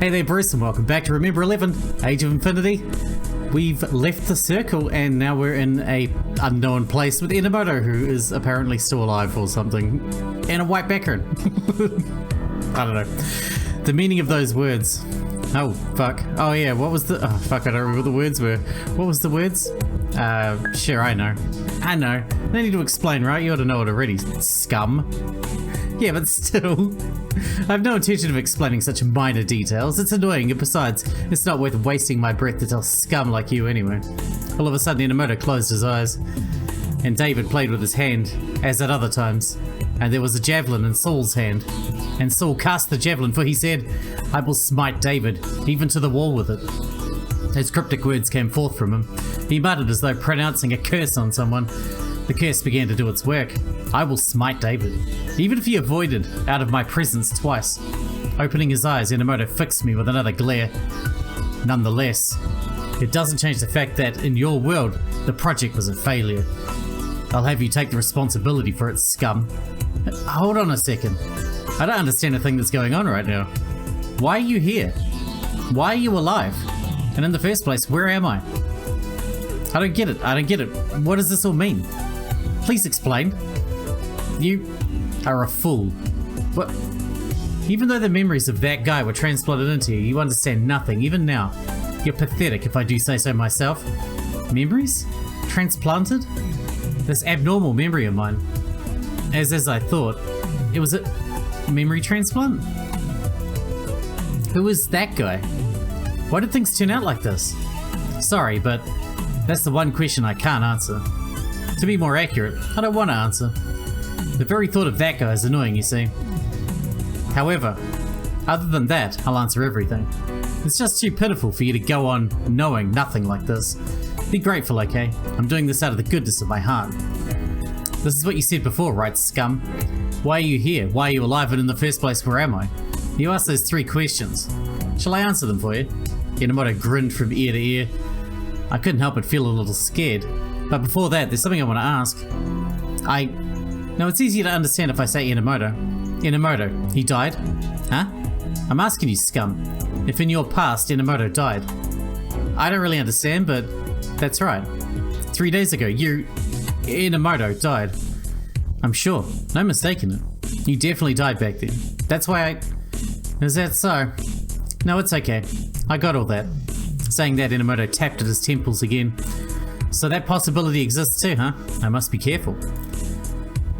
Hey there, Bruce, and welcome back to Remember 11, Age of Infinity. We've left the circle, and now we're in a unknown place with Enomoto, who is apparently still alive or something, and a white background. I don't know. The meaning of those words. Oh, fuck. Oh, yeah, what was the... Oh, fuck, I don't remember what the words were. What was the words? Sure, I know. I know. No need to explain, right? You ought to know it already, scum. Yeah, but still, I have no intention of explaining such minor details. It's annoying, and besides, it's not worth wasting my breath to tell scum like you anyway. All of a sudden, Enomoto closed his eyes, and David played with his hand, as at other times, and there was a javelin in Saul's hand, and Saul cast the javelin, for he said, "I will smite David, even to the wall with it." His cryptic words came forth from him. He muttered as though pronouncing a curse on someone. The curse began to do its work. "I will smite David, even if he avoided out of my presence twice." Opening his eyes, Enomoto fixed me with another glare. "Nonetheless, it doesn't change the fact that, in your world, the project was a failure. I'll have you take the responsibility for it, scum." Hold on a second. I don't understand a thing that's going on right now. Why are you here? Why are you alive? And in the first place, where am I? I don't get it. I don't get it. What does this all mean? Please explain. You are a fool. What? Even though the memories of that guy were transplanted into you, you understand nothing, even now. You're pathetic, if I do say so myself. Memories? Transplanted? This abnormal memory of mine. As I thought, it was a memory transplant? Who was that guy? Why did things turn out like this? Sorry, but that's the one question I can't answer. To be more accurate, I don't want to answer. The very thought of that guy is annoying, you see. However, other than that, I'll answer everything. It's just too pitiful for you to go on knowing nothing like this. Be grateful, okay? I'm doing this out of the goodness of my heart. This is what you said before, right, scum? Why are you here? Why are you alive, and in the first place, where am I? You asked those three questions. Shall I answer them for you? Enomoto grinned from ear to ear. I couldn't help but feel a little scared. But before that, there's something I want to ask. No, it's easier to understand if I say Enomoto. Enomoto, he died? Huh? I'm asking you, scum. If in your past, Enomoto died. I don't really understand, but that's right. 3 days ago, Enomoto died. I'm sure. No mistake in it. You definitely died back then. That's why Is that so? No, it's okay. I got all that. Saying that, Enomoto tapped at his temples again. So that possibility exists too, huh? I must be careful.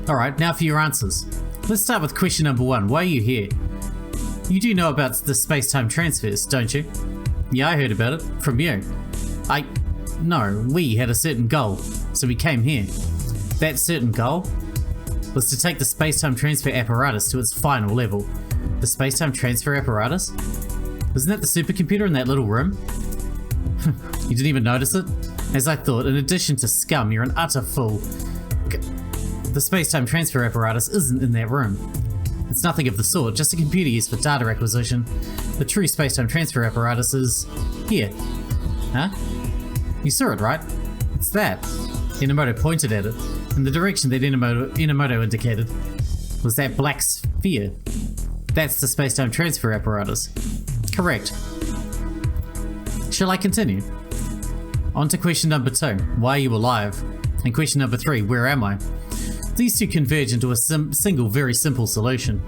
Alright, now for your answers. Let's start with question number 1. Why are you here? You do know about the space-time transfers, don't you? Yeah, I heard about it. From you. No, we had a certain goal, so we came here. That certain goal was to take the space-time transfer apparatus to its final level. The space-time transfer apparatus? Wasn't that the supercomputer in that little room? You didn't even notice it? As I thought, in addition to scum, you're an utter fool. The space-time transfer apparatus isn't in that room. It's nothing of the sort, just a computer used for data acquisition. The true space-time transfer apparatus is here. Huh? You saw it, right? It's that. Enomoto pointed at it, in the direction that Enomoto indicated. Was that black sphere? That's the space-time transfer apparatus. Correct. Shall I continue? On to question number 2. Why are you alive? And question number 3. Where am I? These two converge into a single, very simple solution.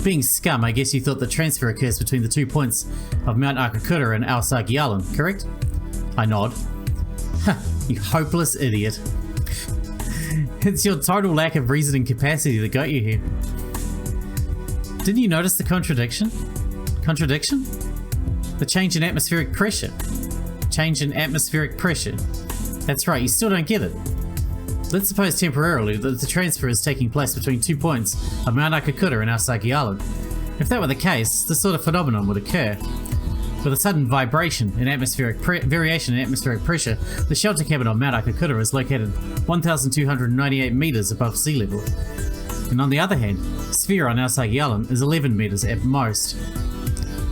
Being scum, I guess you thought the transfer occurs between the 2 points of Mount Akakura and Aosagi Island, correct? I nod. Ha, you hopeless idiot. It's your total lack of reasoning capacity that got you here. Didn't you notice the contradiction? Contradiction? The change in atmospheric pressure. Change in atmospheric pressure. That's right, you still don't get it. Let's suppose temporarily that the transfer is taking place between 2 points of Mount Akakura and Aosagi Island. If that were the case, this sort of phenomenon would occur. With a sudden variation in atmospheric pressure, the shelter cabin on Mount Akakura is located 1,298 meters above sea level. And on the other hand, Sphere on Aosagi Island is 11 meters at most.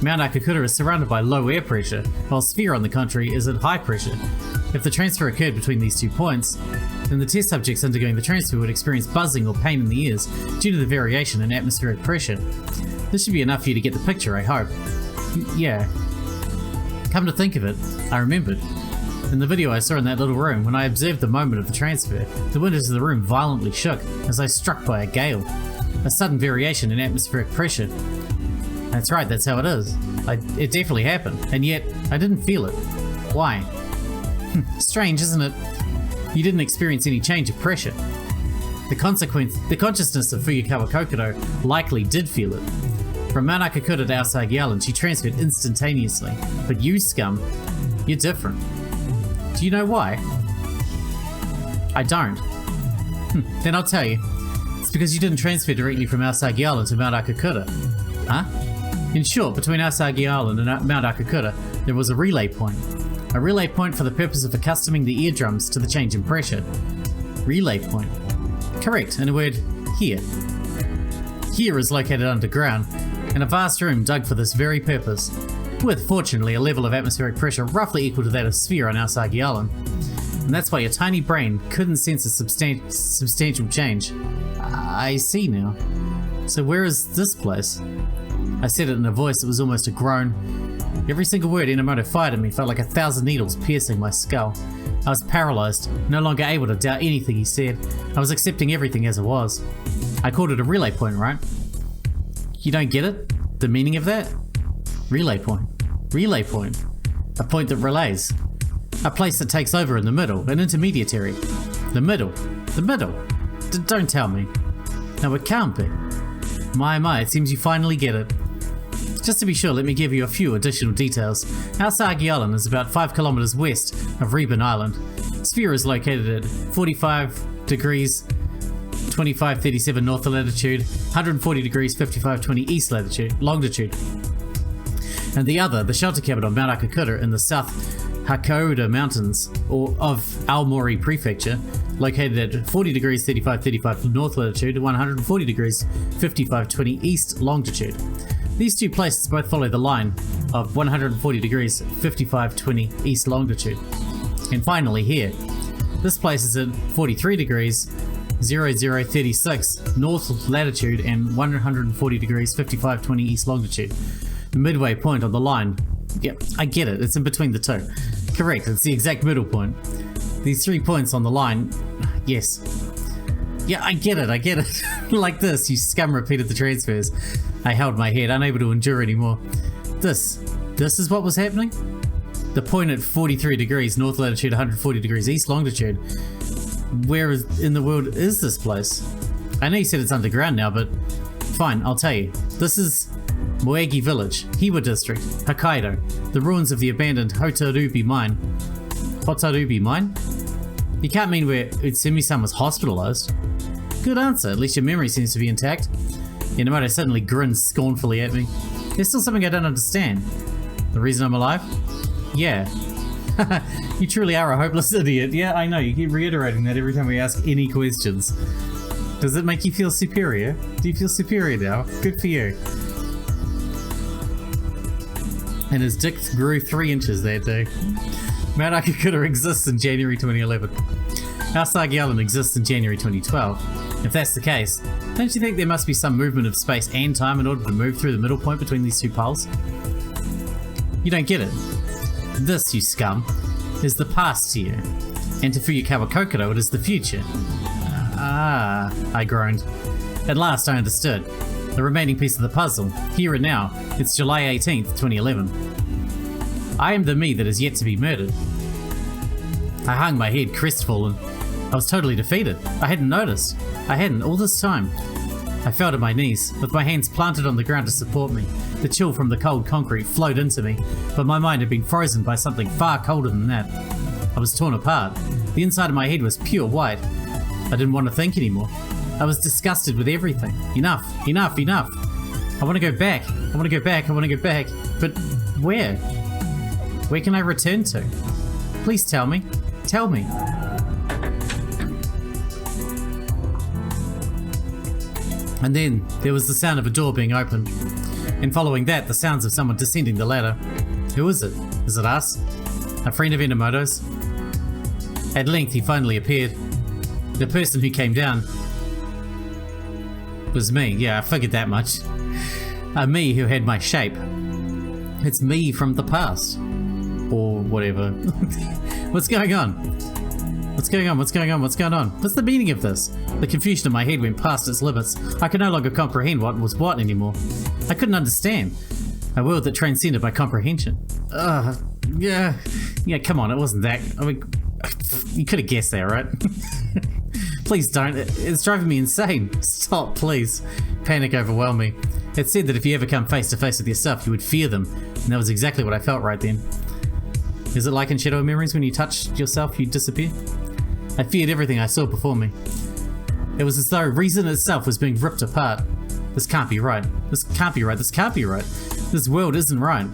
Mount Akakura is surrounded by low air pressure, while Sphere on the contrary is at high pressure. If the transfer occurred between these 2 points, then the test subjects undergoing the transfer would experience buzzing or pain in the ears due to the variation in atmospheric pressure. This should be enough for you to get the picture, I hope. Yeah. Come to think of it, I remembered. In the video I saw in that little room, when I observed the moment of the transfer, the windows of the room violently shook as I was struck by a gale. A sudden variation in atmospheric pressure. That's right, that's how it is. It definitely happened, and yet I didn't feel it. Why? Strange, isn't it? You didn't experience any change of pressure. The consciousness of Fuyukawa Kokoro likely did feel it. From Mount Akakura to Aosagi Island, she transferred instantaneously. But you, scum, you're different. Do you know why? I don't. Then I'll tell you. It's because you didn't transfer directly from Aosagi Island to Mount Akakura. Huh? In short, between Aosagi Island and Mount Akakura, there was a relay point. A relay point for the purpose of accustoming the eardrums to the change in pressure. Relay point. Correct, in a word, here. Here is located underground, in a vast room dug for this very purpose, with, fortunately, a level of atmospheric pressure roughly equal to that of SPHIA on Aosagi Island. And that's why your tiny brain couldn't sense a substantial change. I see now. So where is this place? I said it in a voice that was almost a groan. Every single word Inamoto fired at me felt like 1,000 needles piercing my skull. I was paralyzed, no longer able to doubt anything he said. I was accepting everything as it was. I called it a relay point, right? You don't get it? The meaning of that? Relay point. Relay point. A point that relays. A place that takes over in the middle, an intermediary. The middle. The middle. Don't tell me. No, it can't be. My, it seems you finally get it. Just to be sure, let me give you a few additional details. Aosagi Island is about 5 kilometers west of Reben Island. SPHIA is located at 45 degrees 2537 north latitude, 140 degrees 5520 east longitude. And the other, the shelter cabin on Mount Akakura in the south Hokkaido mountains of Aomori Prefecture, located at 40 degrees 3535 north latitude, 140 degrees 5520 east longitude. These two places both follow the line of 140 degrees 5520 east longitude. And finally here, this place is at 43 degrees 0036 north latitude and 140 degrees 5520 east longitude. The midway point on the line. Yep, I get it, it's in between the two. Correct, it's the exact middle point. These 3 points on the line, yes. Yeah, I get it. Like this, you scum repeated the transfers. I held my head, unable to endure anymore. This is what was happening? The point at 43 degrees north latitude, 140 degrees east longitude. Where in the world is this place? I know you said it's underground now, but fine, I'll tell you. This is Moegi Village, Hiwa District, Hokkaido, the ruins of the abandoned Hotarubi Mine. Hotarubi Mine? You can't mean where Utsumi-san was hospitalized. Good answer, at least your memory seems to be intact. Inamoto suddenly grinned scornfully at me. There's still something I don't understand. The reason I'm alive? Yeah. You truly are a hopeless idiot. Yeah, I know, you keep reiterating that every time we ask any questions. Does it make you feel superior? Do you feel superior now? Good for you. And his dick grew 3 inches that day. Mount Akakura exists in January 2011. Aosagi Island exists in January 2012. If that's the case, don't you think there must be some movement of space and time in order to move through the middle point between these two poles? You don't get it. This, you scum, is the past to you. And to Fuyukawa Kokoro, it is the future. Ah, I groaned. At last I understood. The remaining piece of the puzzle, here and now, it's July 18th, 2011. I am the me that is yet to be murdered. I hung my head crestfallen. I was totally defeated. I hadn't noticed. I hadn't all this time. I fell to my knees, with my hands planted on the ground to support me. The chill from the cold concrete flowed into me, but my mind had been frozen by something far colder than that. I was torn apart. The inside of my head was pure white. I didn't want to think anymore. I was disgusted with everything. Enough, enough, enough. I want to go back. I want to go back. I want to go back. But where? Where can I return to? Please tell me. Tell me. And then there was the sound of a door being opened. And following that, the sounds of someone descending the ladder. Who is it? Is it us? A friend of Inamoto's? At length he finally appeared. The person who came down was me. Yeah, I figured that much. Me who had my shape. It's me from the past. Or whatever. What's going on? What's going on? What's going on? What's going on? What's the meaning of this? The confusion in my head went past its limits. I could no longer comprehend what was what anymore. I couldn't understand. A world that transcended my comprehension. Yeah, come on, it wasn't that. I mean, you could have guessed that, right? Please don't. It's driving me insane. Stop, please. Panic overwhelmed me. It said that if you ever come face to face with yourself, you would fear them. And that was exactly what I felt right then. Is it like in Shadow Memories when you touched yourself, you disappear? I feared everything I saw before me. It was as though reason itself was being ripped apart. This can't be right. This can't be right. This can't be right. This world isn't right.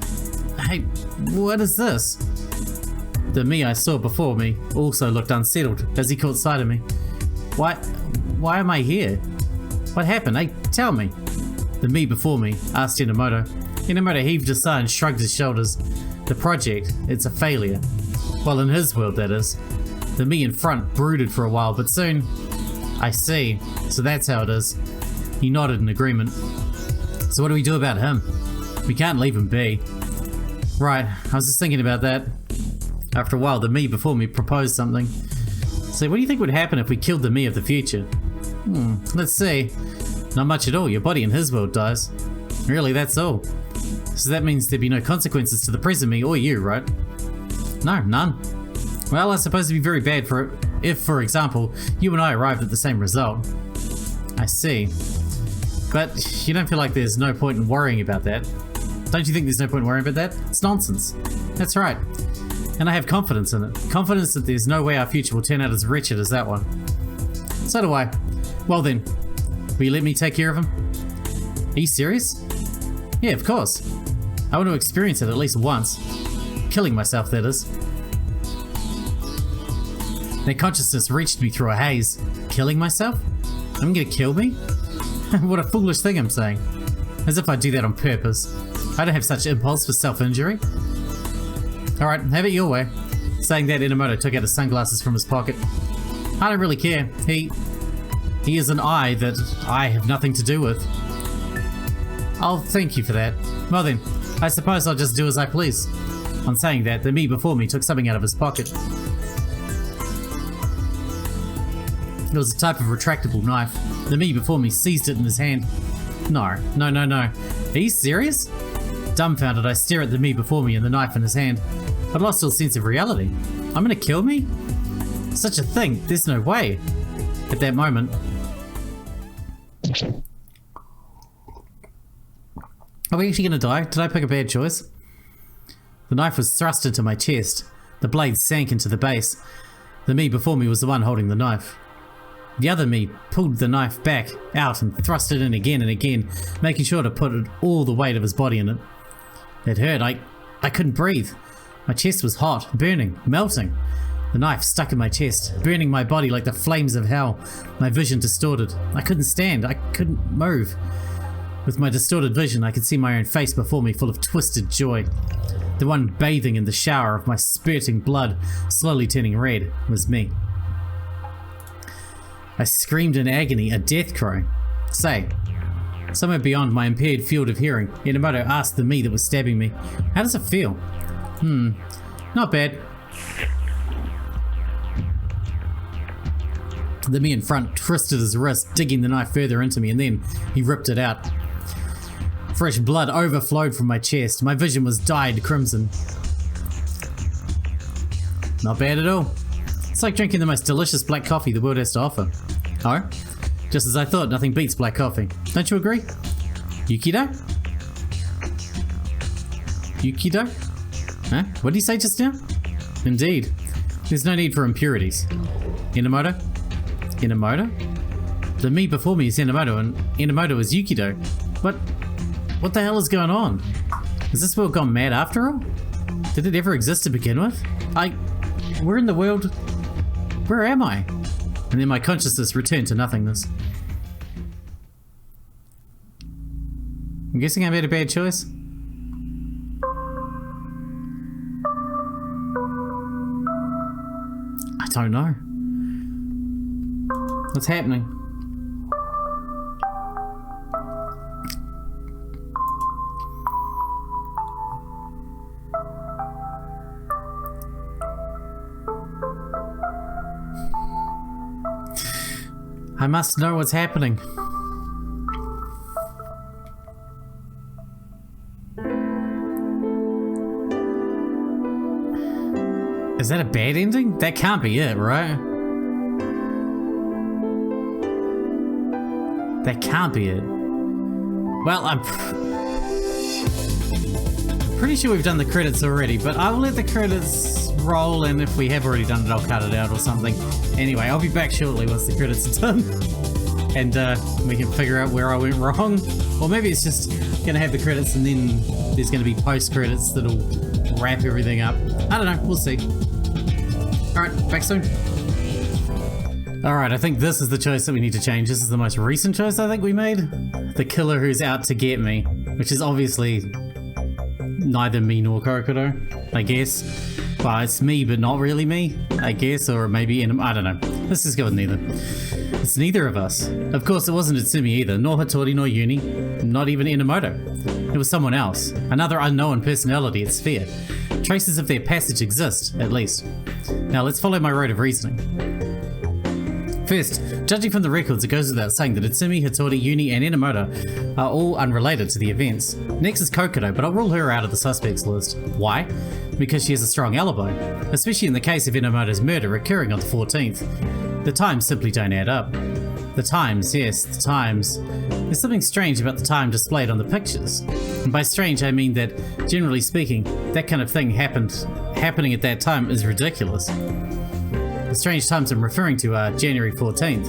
Hey, what is this? The me I saw before me also looked unsettled as he caught sight of me. Why am I here? What happened? Hey, tell me. The me before me asked Enomoto. Enomoto heaved a sigh and shrugged his shoulders. The project, it's a failure. Well, in his world, that is. The me in front brooded for a while, but soon... I see. So that's how it is. He nodded in agreement. So what do we do about him? We can't leave him be. Right, I was just thinking about that. After a while, the me before me proposed something. So what do you think would happen if we killed the me of the future? Let's see. Not much at all. Your body in his world dies. Really, that's all. So that means there'd be no consequences to the present me or you, right? No, none. Well, I suppose it'd be very bad if, for example, you and I arrived at the same result. I see. But you don't feel like there's no point in worrying about that? Don't you think there's no point in worrying about that? It's nonsense. That's right. And I have confidence in it. Confidence that there's no way our future will turn out as wretched as that one. So do I. Well then, will you let me take care of him? Are you serious? Yeah, of course. I want to experience it at least once. Killing myself, that is. Their consciousness reached me through a haze. Killing myself? I'm gonna kill me? What a foolish thing I'm saying. As if I'd do that on purpose. I don't have such impulse for self-injury. Alright, have it your way. Saying that, Enomoto took out his sunglasses from his pocket. I don't really care. He is an I that I have nothing to do with. I'll thank you for that. Well then, I suppose I'll just do as I please. On saying that, the me before me took something out of his pocket. It was a type of retractable knife. The me before me seized it in his hand. No. Are you serious? Dumbfounded, I stare at the me before me and the knife in his hand. I'd lost all sense of reality. I'm gonna kill me? Such a thing, there's no way. At that moment... Are we actually gonna die? Did I pick a bad choice? The knife was thrust into my chest. The blade sank into the base. The me before me was the one holding the knife. The other me pulled the knife back, out, and thrust it in again and again, making sure to put all the weight of his body in it. It hurt. I couldn't breathe. My chest was hot, burning, melting. The knife stuck in my chest, burning my body like the flames of hell. My vision distorted. I couldn't stand. I couldn't move. With my distorted vision, I could see my own face before me, full of twisted joy. The one bathing in the shower of my spurting blood, slowly turning red, was me. I screamed in agony, a death cry. Say, somewhere beyond my impaired field of hearing, Enomoto asked the me that was stabbing me, how does it feel? Not bad. The me in front twisted his wrist, digging the knife further into me, and then he ripped it out. Fresh blood overflowed from my chest. My vision was dyed crimson. Not bad at all. It's like drinking the most delicious black coffee the world has to offer. Oh? Just as I thought, nothing beats black coffee. Don't you agree? Yukido? Yukido? Huh? What did you say just now? Indeed. There's no need for impurities. Enomoto? Enomoto? The me before me is Enomoto, and Enomoto is Yukido. What the hell is going on? Has this world gone mad after all? Did it ever exist to begin with? Where in the world? Where am I? And then my consciousness returned to nothingness. I'm guessing I made a bad choice? I don't know. What's happening? I must know what's happening. Is that a bad ending? That can't be it, right? That can't be it. Well, I'm pretty sure we've done the credits already, but I will let the credits roll, and if we have already done it, I'll cut it out or something. Anyway, I'll be back shortly once the credits are done. And we can figure out where I went wrong. Or maybe it's just gonna have the credits and then there's gonna be post-credits that'll wrap everything up. I don't know, we'll see. Alright, back soon. Alright, I think this is the choice that we need to change. This is the most recent choice I think we made. The killer who's out to get me, which is obviously neither me nor Kokoro, I guess. Well, it's me, but not really me, I guess, or maybe I don't know. Let's just go with neither. It's neither of us. Of course, it wasn't Itsumi either, nor Hattori, nor Yuni, not even Inamoto. It was someone else, another unknown personality at SPHIA. Traces of their passage exist, at least. Now let's follow my road of reasoning. First, judging from the records, it goes without saying that Itsumi, Hattori, Yuni, and Inamoto are all unrelated to the events. Next is Kokoro, but I'll rule her out of the suspects list. Why? Because she has a strong alibi, especially in the case of Inamoto's murder occurring on the 14th. The times simply don't add up. The times, yes, the times. There's something strange about the time displayed on the pictures. And by strange, I mean that, generally speaking, that kind of thing happening at that time is ridiculous. The strange times I'm referring to are January 14th.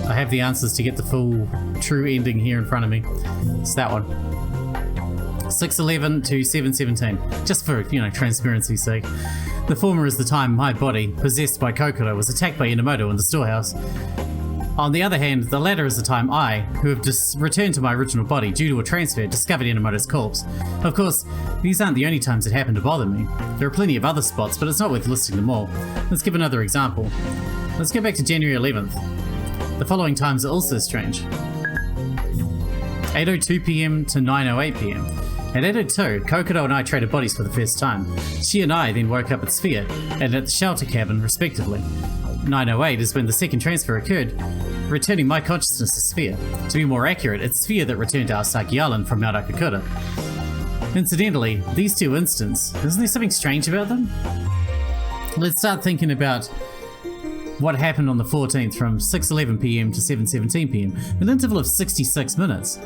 I have the answers to get the full true ending here in front of me. It's that one. 6/11 to 7/17, just for, transparency's sake. The former is the time my body, possessed by Kokoro, was attacked by Inamoto in the storehouse. On the other hand, the latter is the time I, who have just returned to my original body due to a transfer, discovered Inamoto's corpse. Of course, these aren't the only times it happened to bother me. There are plenty of other spots, but it's not worth listing them all. Let's give another example. Let's go back to January 11th. The following times are also strange. 8:02 PM to 9:08 PM. At 8:02, Kokoro and I traded bodies for the first time. She and I then woke up at SPHIA and at the shelter cabin, respectively. 9:08 is when the second transfer occurred, returning my consciousness to SPHIA. To be more accurate, it's SPHIA that returned to Asaki Island from Mount Akakura. Incidentally, these two instants, isn't there something strange about them? Let's start thinking about what happened on the 14th from 6:11 PM to 7:17 PM, an interval of 66 minutes.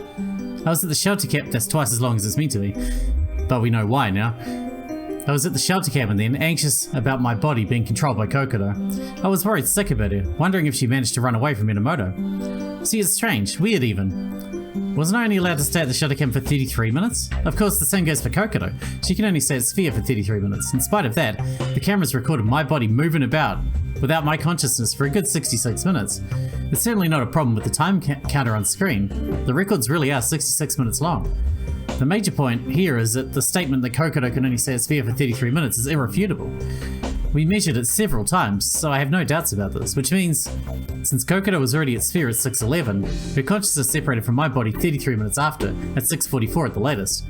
I was at the shelter cabin, that's twice as long as it's meant to be, but we know why now. I was at the shelter cabin then, anxious about my body being controlled by Kokoro. I was worried sick about her, wondering if she managed to run away from Inamoto. See, it's strange, weird even. Wasn't I only allowed to stay at the shelter cabin for 33 minutes? Of course, the same goes for Kokoro. She can only stay at SPHIA for 33 minutes. In spite of that, the cameras recorded my body moving about without my consciousness for a good 66 minutes. It's certainly not a problem with the time counter on screen. The records really are 66 minutes long. The major point here is that the statement that Kokoro can only stay at SPHIA for 33 minutes is irrefutable. We measured it several times, so I have no doubts about this, which means, since Kokoro was already at SPHIA at 6:11, her consciousness separated from my body 33 minutes after, at 6:44 at the latest.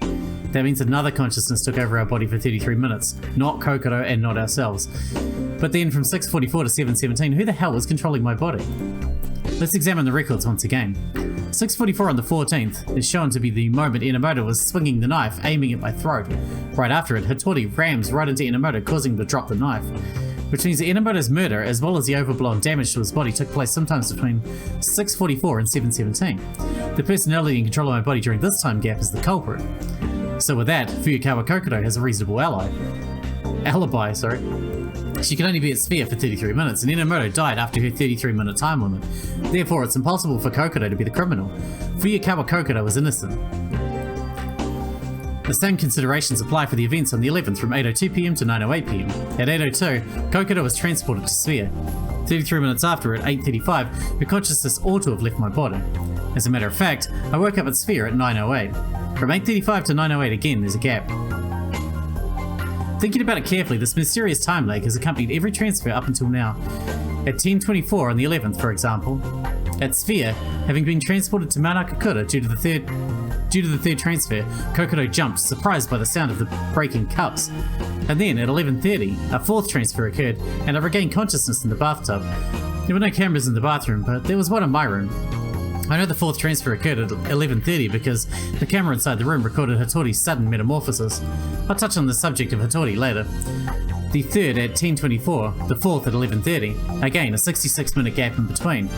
That means another consciousness took over our body for 33 minutes, not Kokoro and not ourselves. But then from 6:44 to 7:17, who the hell was controlling my body? Let's examine the records once again. 6:44 on the 14th is shown to be the moment Inamoto was swinging the knife, aiming at my throat. Right after it, Hattori rams right into Inamoto, causing him to drop the knife. Which means that Inamoto's murder, as well as the overblown damage to his body, took place sometimes between 6:44 and 7:17. The personality in control of my body during this time gap is the culprit. So with that, Fuyukawa Kokoro has a reasonable alibi. She can only be at SPHIA for 33 minutes, and Inamoto died after her 33-minute time limit. Therefore, it's impossible for Kokoro to be the criminal. Fuyukawa Kokoro is innocent. The same considerations apply for the events on the 11th from 8:02 PM to 9:08 PM. At 8:02, Kokoro was transported to SPHIA. 33 minutes after, at 8:35, her consciousness ought to have left my body. As a matter of fact, I woke up at SPHIA at 9:08. From 8:35 to 9:08 again, there's a gap. Thinking about it carefully, this mysterious time lag has accompanied every transfer up until now. At 10:24 on the 11th, for example, at SPHIA, having been transported to Mount Akakura due to the third Due to the third transfer, Kokoro jumped, surprised by the sound of the breaking cups. And then, at 11:30, a fourth transfer occurred, and I regained consciousness in the bathtub. There were no cameras in the bathroom, but there was one in my room. I know the fourth transfer occurred at 11:30 because the camera inside the room recorded Hattori's sudden metamorphosis. I'll touch on the subject of Hattori later. The third at 10:24, the fourth at 11:30. Again, a 66-minute gap in between.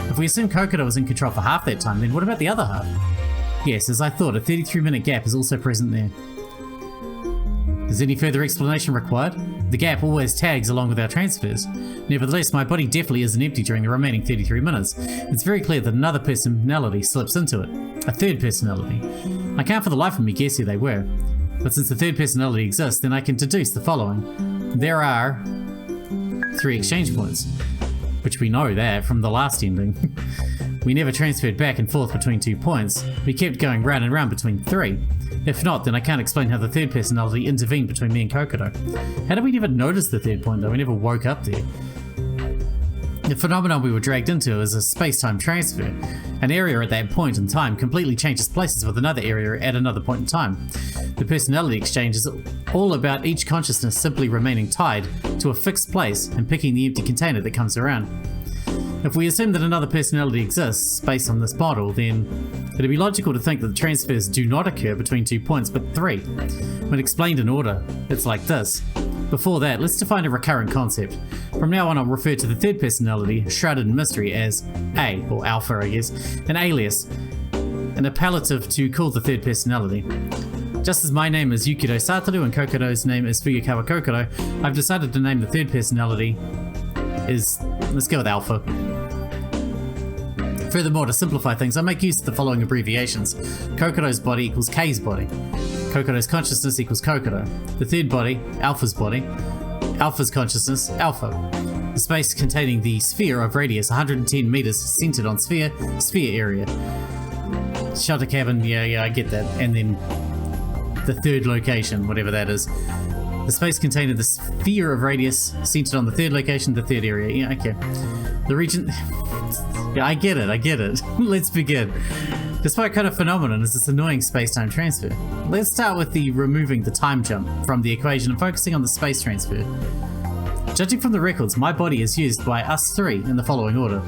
If we assume Kokoro was in control for half that time, then what about the other half? Yes, as I thought, a 33-minute gap is also present there. Is any further explanation required? The gap always tags along with our transfers. Nevertheless, my body definitely isn't empty during the remaining 33 minutes. It's very clear that another personality slips into it. A third personality. I can't for the life of me guess who they were. But since the third personality exists, then I can deduce the following. There are 3 exchange points, which we know that from the last ending. We never transferred back and forth between 2 points. We kept going round and round between 3. If not, then I can't explain how the third personality intervened between me and Kokoro. How did we never notice the third point though? We never woke up there. The phenomenon we were dragged into is a space-time transfer. An area at that point in time completely changes places with another area at another point in time. The personality exchange is all about each consciousness simply remaining tied to a fixed place and picking the empty container that comes around. If we assume that another personality exists based on this model, then it'd be logical to think that the transfers do not occur between 2 points but 3. When explained in order, it's like this. Before that, let's define a recurrent concept. From now on, I'll refer to the third personality, shrouded in mystery, as A, or Alpha I guess, an alias, an appellative to call the third personality. Just as my name is Yukiro Satoru and Kokoro's name is Fuyukawa Kokoro, I've decided to name the third personality let's go with Alpha. Furthermore, to simplify things, I make use of the following abbreviations. Kokoro's body equals K's body. Kokoro's consciousness equals Kokoro. The third body, Alpha's body. Alpha's consciousness, Alpha. The space containing the sphere of radius 110 meters centered on sphere area. Shelter cabin, yeah, I get that. And then the third location, whatever that is. The space containing the sphere of radius centered on the third location, the third area. Yeah, okay. The region... yeah, I get it. Let's begin. Despite kind of phenomenon is this annoying space-time transfer. Let's start with removing the time jump from the equation and focusing on the space transfer. Judging from the records, my body is used by us 3 in the following order.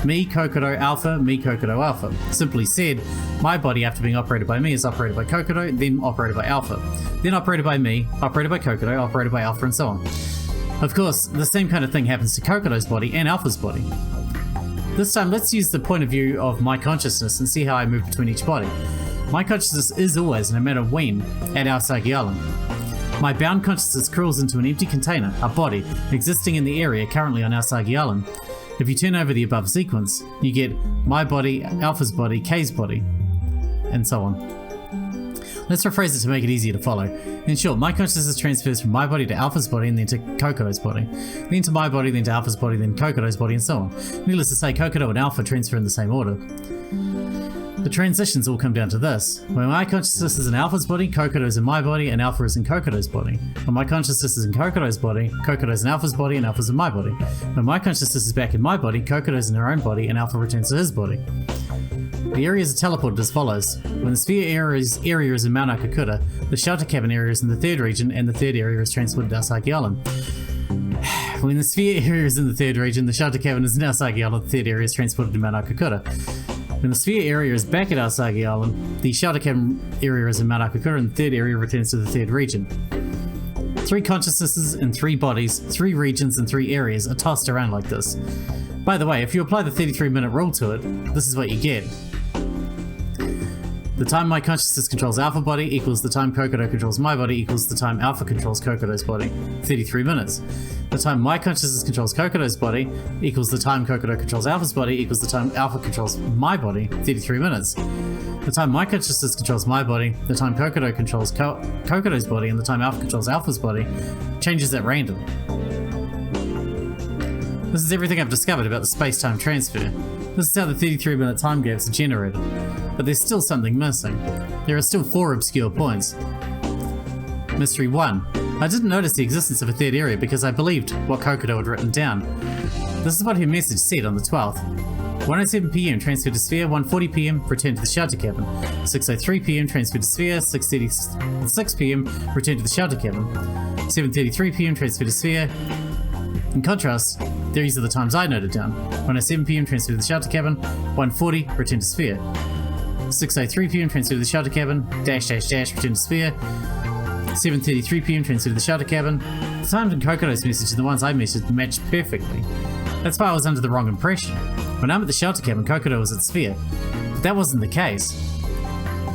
Me, Kokoro, Alpha, me, Kokoro, Alpha. Simply said, my body after being operated by me is operated by Kokoro, then operated by Alpha. Then operated by me, operated by Kokoro, operated by Alpha, and so on. Of course, the same kind of thing happens to Kokoro's body and Alpha's body. This time, let's use the point of view of my consciousness and see how I move between each body. My consciousness is always, no matter when, at Aosagi Island. My bound consciousness crawls into an empty container, a body, existing in the area currently on Aosagi Island. If you turn over the above sequence, you get my body, Alpha's body, K's body, and so on. Let's rephrase it to make it easier to follow. In short, my consciousness transfers from my body to Alpha's body and then to Kokoro's body. Then to my body, then to Alpha's body, then Kokoro's body, and so on. Needless to say, Kokoro and Alpha transfer in the same order. The transitions all come down to this. When my consciousness is in Alpha's body, Kokoro is in my body, and Alpha is in Kokoro's body. When my consciousness is in Kokoro's body, Kokoro is in Alpha's body, and Alpha's in my body. When my consciousness is back in my body, Kokoro is in her own body, and Alpha returns to his body. The areas are teleported as follows. When the sphere area is in Mount Akakura, the shelter cabin area is in the third region, and the third area is transported to Aosagi Island. When the sphere area is in the third region, the shelter cabin is in Aosagi Island, the third area is transported to Mount Akakura. When the sphere area is back at Aosagi Island, the shelter cabin area is in Mount Akakura, and the third area returns to the third region. 3 consciousnesses and 3 bodies, 3 regions and 3 areas are tossed around like this. By the way, if you apply the 33-minute rule to it, this is what you get. The time my consciousness controls Alpha body equals the time Kokoro controls my body equals the time Alpha controls Kokoro's body, 33 minutes. The time my consciousness controls Kokoro's body equals the time Kokoro controls Alpha's body equals the time Alpha controls my body, 33 minutes. The time my consciousness controls my body, the time Kokoro controls Kokoro's body, and the time Alpha controls Alpha's body changes at random. This is everything I've discovered about the space-time transfer. This is how the 33-minute time gaps are generated. But there's still something missing. There are still 4 obscure points. Mystery 1. I didn't notice the existence of a third area because I believed what Kokoro had written down. This is what her message said on the 12th. 1:07 PM, transferred to Sphere. 1:40 PM, returned to the shelter cabin. 6:03 PM, transferred to Sphere. 6:36 PM, returned to the shelter cabin. 7:33 PM, transferred to Sphere. In contrast, these are the times I noted down. 1:07 PM, transferred to the shelter cabin. 1:40, returned to Sphere. 6:03 PM, transferred to the shelter cabin. Returned to Sphere. 7:33 PM, transferred to the shelter cabin. The times in Kokoro's message and the ones I measured matched perfectly. That's why I was under the wrong impression. When I'm at the shelter cabin, Kokoro was at Sphere. But that wasn't the case.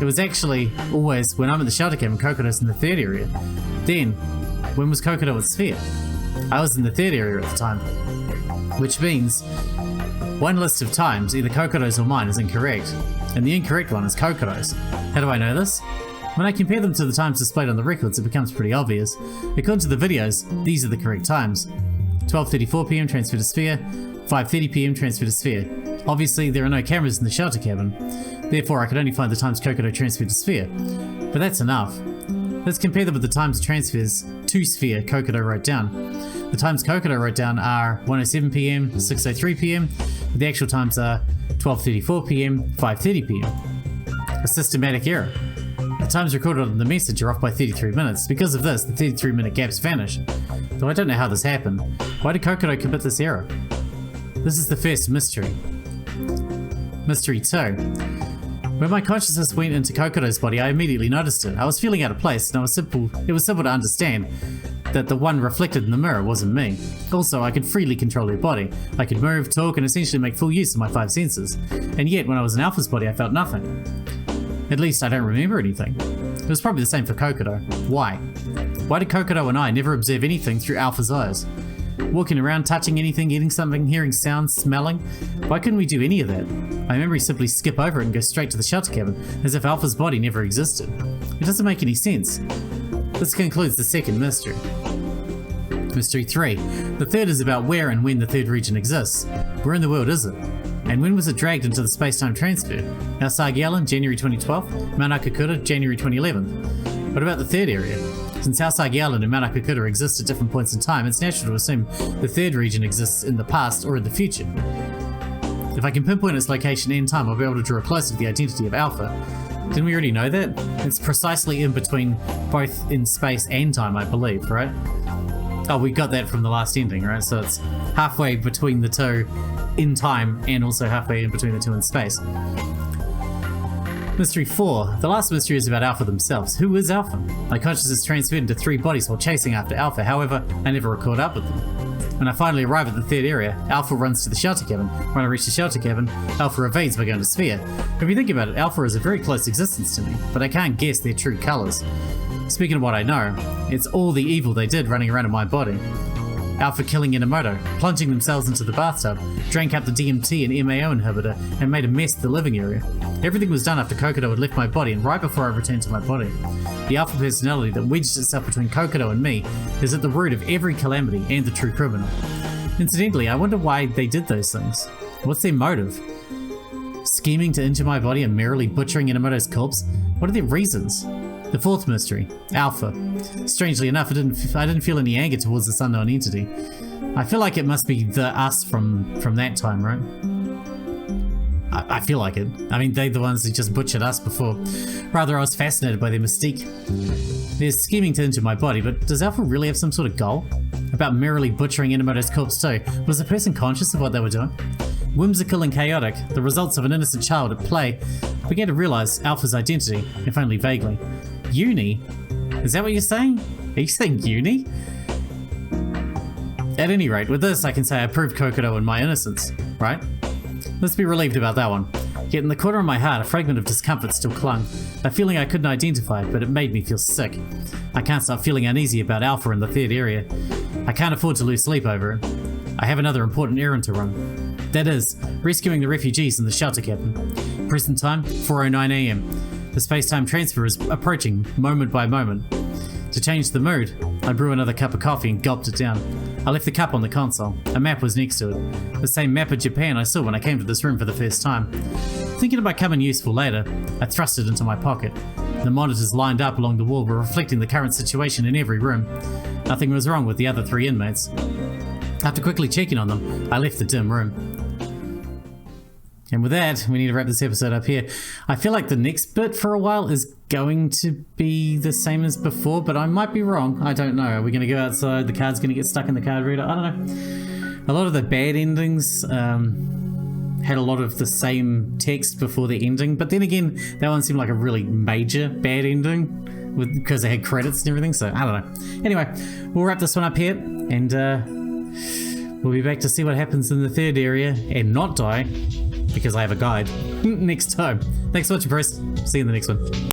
It was actually always when I'm at the shelter cabin, Kokoro's in the third area. Then, when was Kokoro at Sphere? I was in the third area at the time. Which means, one list of times, either Kokoro's or mine, is incorrect. And the incorrect one is Kokoro's. How do I know this? When I compare them to the times displayed on the records, it becomes pretty obvious. According to the videos, these are the correct times. 12:34 PM, transfer to Sphere. 5:30 PM, transfer to Sphere. Obviously, there are no cameras in the shelter cabin. Therefore, I could only find the times Kokoro transferred to Sphere. But that's enough. Let's compare them with the times transfers to Sphere Kokoro wrote down. The times Kokoro wrote down are 1:07 PM, 6:03 PM, but the actual times are 12:34 PM, 5:30 PM. A systematic error. The times recorded on the message are off by 33 minutes. Because of this, the 33-minute gaps vanish. Though I don't know how this happened. Why did Kokoro commit this error? This is the first mystery. Mystery 2. When my consciousness went into Kokoro's body, I immediately noticed it. I was feeling out of place, and it was simple to understand that the one reflected in the mirror wasn't me. Also, I could freely control her body. I could move, talk, and essentially make full use of my 5 senses. And yet, when I was in Alpha's body, I felt nothing. At least I don't remember anything. It was probably the same for Kokoro. Why? Why did Kokoro and I never observe anything through Alpha's eyes? Walking around, touching anything, eating something, hearing sounds, smelling? Why couldn't we do any of that? My memory simply skip over it and go straight to the shelter cabin, as if Alpha's body never existed. It doesn't make any sense. This concludes the second mystery. Mystery 3. The third is about where and when the third region exists. Where in the world is it? And when was it dragged into the space-time transfer? Aosagi Island, January 2012. Mount Akakura, January 2011. What about the third area? Since Aosagi Island and Mount Akakura exist at different points in time, it's natural to assume the third region exists in the past or in the future. If I can pinpoint its location and time, I'll be able to draw closer to the identity of Alpha. Didn't we already know that? It's precisely in between, both in space and time, I believe, right? Oh, we got that from the last ending, right? So it's halfway between the two in time and also halfway in between the two in space. Mystery 4. The last mystery is about Alpha themselves. Who is Alpha? My consciousness transferred into 3 bodies while chasing after Alpha. However, I never caught up with them. When I finally arrive at the third area, Alpha runs to the shelter cabin. When I reach the shelter cabin, Alpha evades by going to Sphere. If you think about it, Alpha is a very close existence to me, but I can't guess their true colours. Speaking of what I know, it's all the evil they did running around in my body. Alpha killing Inamoto, plunging themselves into the bathtub, drank up the DMT and MAO inhibitor, and made a mess of the living area. Everything was done after Kokoro had left my body and right before I returned to my body. The Alpha personality that wedged itself between Kokoro and me is at the root of every calamity and the true criminal. Incidentally, I wonder why they did those things. What's their motive? Scheming to injure my body and merrily butchering Inamoto's corpse? What are their reasons? The fourth mystery, Alpha. Strangely enough, I didn't feel any anger towards this unknown entity. I feel like it must be the us from that time, right? I feel like it. I mean, they're the ones who just butchered us before. Rather, I was fascinated by their mystique. They're scheming to injure my body, but does Alpha really have some sort of goal? About merrily butchering Inamoto's corpse too? Was the person conscious of what they were doing? Whimsical and chaotic, the results of an innocent child at play, I began to realize Alpha's identity, if only vaguely. Uni? Is that what you're saying? Are you saying Uni? At any rate, with this I can say I proved Kokoro in my innocence, right? Let's be relieved about that one. Yet in the corner of my heart, a fragment of discomfort still clung. A feeling I couldn't identify, but it made me feel sick. I can't stop feeling uneasy about Alpha in the third area. I can't afford to lose sleep over it. I have another important errand to run. That is, rescuing the refugees in the shelter cabin. Present time, 4:09 AM. The space-time transfer is approaching, moment by moment. To change the mood, I brew another cup of coffee and gulped it down. I left the cup on the console. A map was next to it. The same map of Japan I saw when I came to this room for the first time. Thinking it might come in useful later, I thrust it into my pocket. The monitors lined up along the wall were reflecting the current situation in every room. Nothing was wrong with the other 3 inmates. After quickly checking on them, I left the dim room. And with that, we need to wrap this episode up here. I feel like the next bit for a while is going to be the same as before, but I might be wrong. I don't know. Are we going to go outside? The card's going to get stuck in the card reader? I don't know. A lot of the bad endings had a lot of the same text before the ending, but then again, that one seemed like a really major bad ending because they had credits and everything, so I don't know. Anyway, we'll wrap this one up here, and we'll be back to see what happens in the third area and not die because I have a guide next time. Thanks so much, Press. See you in the next one.